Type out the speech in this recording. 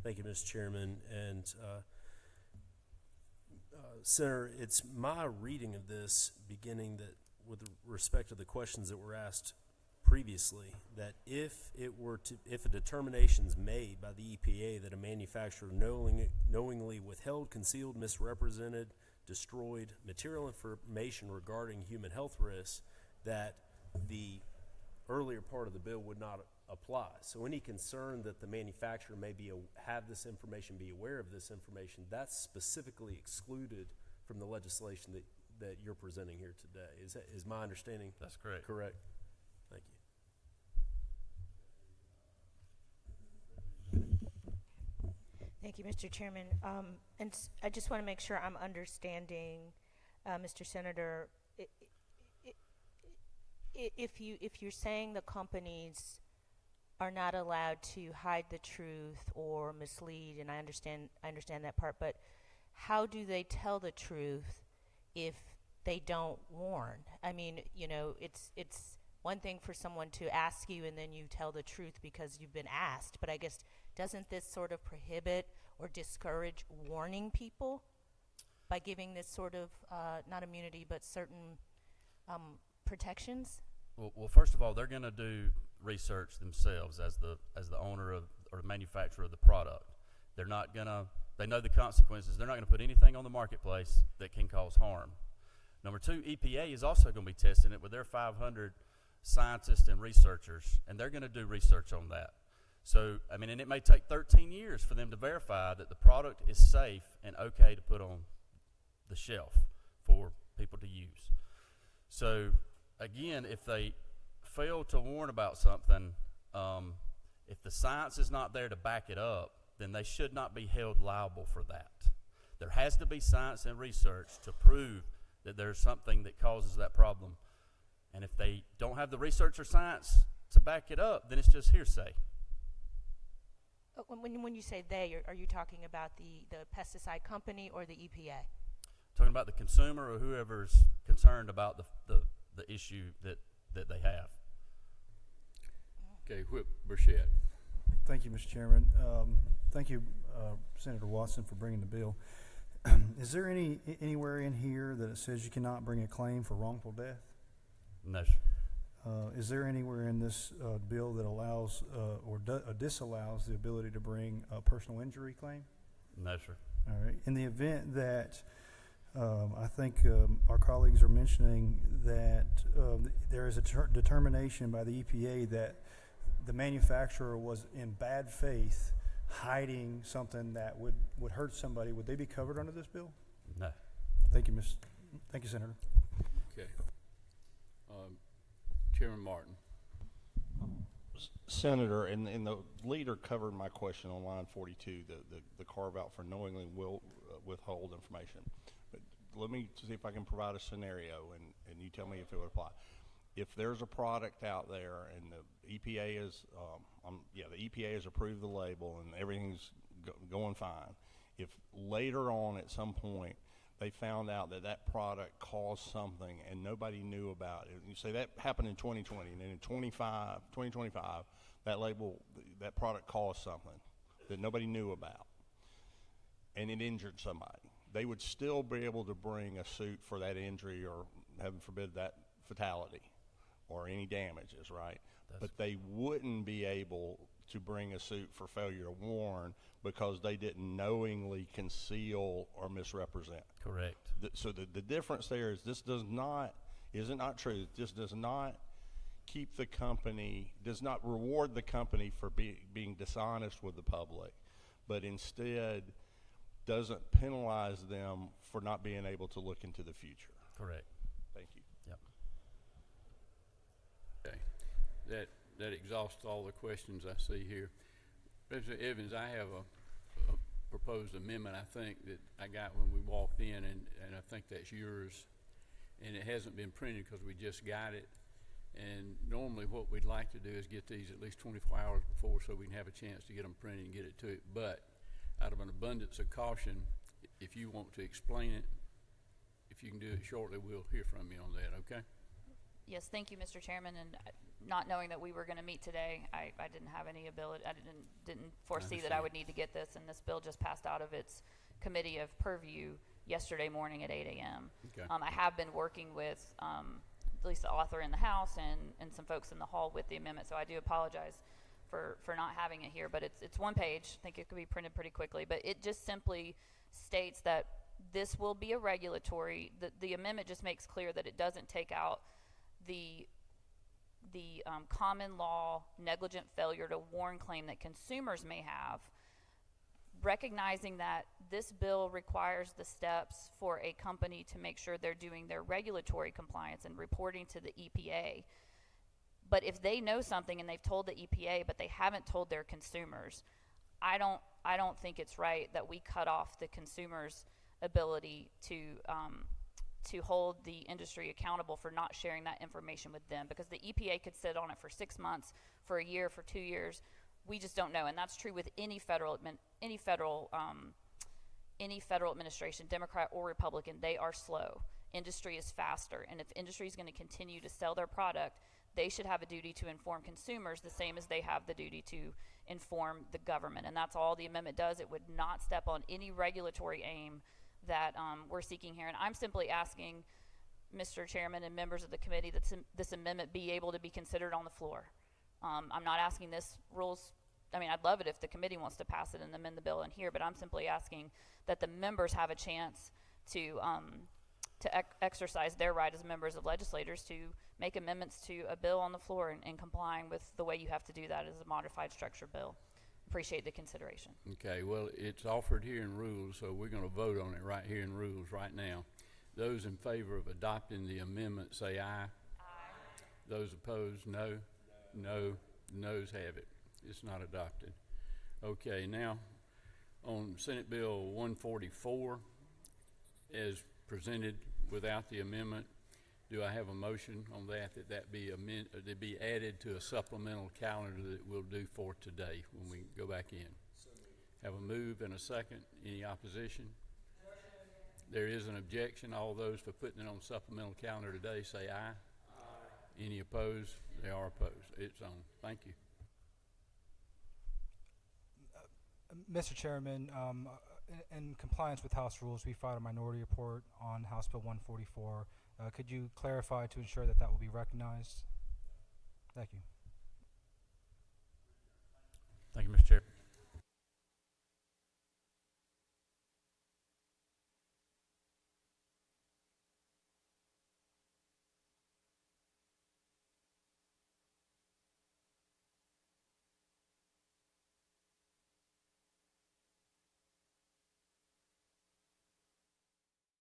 Thank you, Mr. Chairman. And Senator, it's my reading of this, beginning that with respect to the questions that were asked previously, that if a determination is made by the EPA that a manufacturer knowingly withheld, concealed, misrepresented, destroyed material information regarding human health risks, that the earlier part of the bill would not apply. So any concern that the manufacturer may have this information, be aware of this information, that's specifically excluded from the legislation that you're presenting here today. Is my understanding? That's correct. Correct. Thank you. Thank you, Mr. Chairman. I just want to make sure I'm understanding, Mr. Senator. If you're saying the companies are not allowed to hide the truth or mislead, and I understand that part, but how do they tell the truth if they don't warn? I mean, it's one thing for someone to ask you and then you tell the truth because you've been asked, but I guess doesn't this sort of prohibit or discourage warning people by giving this sort of not immunity but certain protections? Well, first of all, they're going to do research themselves as the owner of or manufacturer of the product. They're not going to. They know the consequences. They're not going to put anything on the marketplace that can cause harm. Number two, EPA is also going to be testing it with their 500 scientists and researchers, and they're going to do research on that. So, I mean, and it may take 13 years for them to verify that the product is safe and okay to put on the shelf for people to use. So, again, if they fail to warn about something, if the science is not there to back it up, then they should not be held liable for that. There has to be science and research to prove that there's something that causes that problem. And if they don't have the research or science to back it up, then it's just hearsay. When you say they, are you talking about the pesticide company or the EPA? Talking about the consumer or whoever's concerned about the issue that they have. Okay, Whip Burchett. Thank you, Mr. Chairman. Thank you, Senator Watson, for bringing the bill. Is there anywhere in here that it says you cannot bring a claim for wrongful death? No, sir. Is there anywhere in this bill that allows or disallows the ability to bring a personal injury claim? No, sir. All right. In the event that I think our colleagues are mentioning that there is a determination by the EPA that the manufacturer was in bad faith hiding something that would hurt somebody, would they be covered under this bill? No. Thank you, Thank you, Senator. Okay. Chairman Martin. Senator, and the leader covered my question on line 42, the carve out for knowingly will withhold information. But let me see if I can provide a scenario, and you tell me if it would apply. If there's a product out there and the EPA is, the EPA has approved the label and everything's going fine. If later on at some point they found out that product caused something and nobody knew about it, and you say that happened in 2020, and then in 2025, that product caused something that nobody knew about, and it injured somebody, they would still be able to bring a suit for that injury or, heaven forbid, that fatality or any damages, right? But they wouldn't be able to bring a suit for failure to warn because they didn't knowingly conceal or misrepresent. Correct. So the difference there is this isn't not true. This does not keep the company, does not reward the company for being dishonest with the public, but instead doesn't penalize them for not being able to look into the future. Correct. Thank you. Yep. Okay. That exhausts all the questions I see here. President Evans, I have a proposed amendment, I think, that I got when we walked in, and I think that's yours. And it hasn't been printed because we just got it. And normally what we'd like to do is get these at least 24 hours before so we can have a chance to get them printed and get it to it. But out of an abundance of caution, if you want to explain it, if you can do it shortly, we'll hear from you on that, okay? Yes, thank you, Mr. Chairman. And not knowing that we were going to meet today, I didn't have any ability, I didn't foresee that I would need to get this, and this bill just passed out of its committee of purview yesterday morning at 8 a.m. Okay. I have been working with at least the author in the House and some folks in the hall with the amendment, so I do apologize for not having it here, but it's one page. I think it could be printed pretty quickly, but it just simply states that this will be a regulatory, the amendment just makes clear that it doesn't take out the common law negligent failure to warn claim that consumers may have, recognizing that this bill requires the steps for a company to make sure they're doing their regulatory compliance and reporting to the EPA. But if they know something and they've told the EPA but they haven't told their consumers, I don't think it's right that we cut off the consumer's ability to hold the industry accountable for not sharing that information with them, because the EPA could sit on it for 6 months, for a year, for 2 years. We just don't know, and that's true with any federal administration, Democrat or Republican. They are slow. Industry is faster, and if industry is going to continue to sell their product, they should have a duty to inform consumers the same as they have the duty to inform the government, and that's all the amendment does. It would not step on any regulatory aim that we're seeking here, and I'm simply asking, Mr. Chairman and members of the committee, that this amendment be able to be considered on the floor. I'm not asking this rules. I mean, I'd love it if the committee wants to pass it and amend the bill in here, but I'm simply asking that the members have a chance to exercise their right as members of legislators to make amendments to a bill on the floor and complying with the way you have to do that as a modified structure bill. Appreciate the consideration. Okay, well, it's offered here in rules, so we're going to vote on it right here in rules right now. Those in favor of adopting the amendment say aye. Aye. Those opposed, no. No. Noes have it. It's not adopted. Okay, now on Senate Bill 144 as presented without the amendment, do I have a motion on that be added to a supplemental calendar that we'll do for today when we go back in? Have a move and a second. Any opposition? There is an objection. All those for putting it on supplemental calendar today say aye. Aye. Any opposed? They are opposed. It's on. Thank you. Mr. Chairman, in compliance with House rules, we filed a minority report on House Bill 144. Could you clarify to ensure that will be recognized? Thank you. Thank you, Mr. Chair.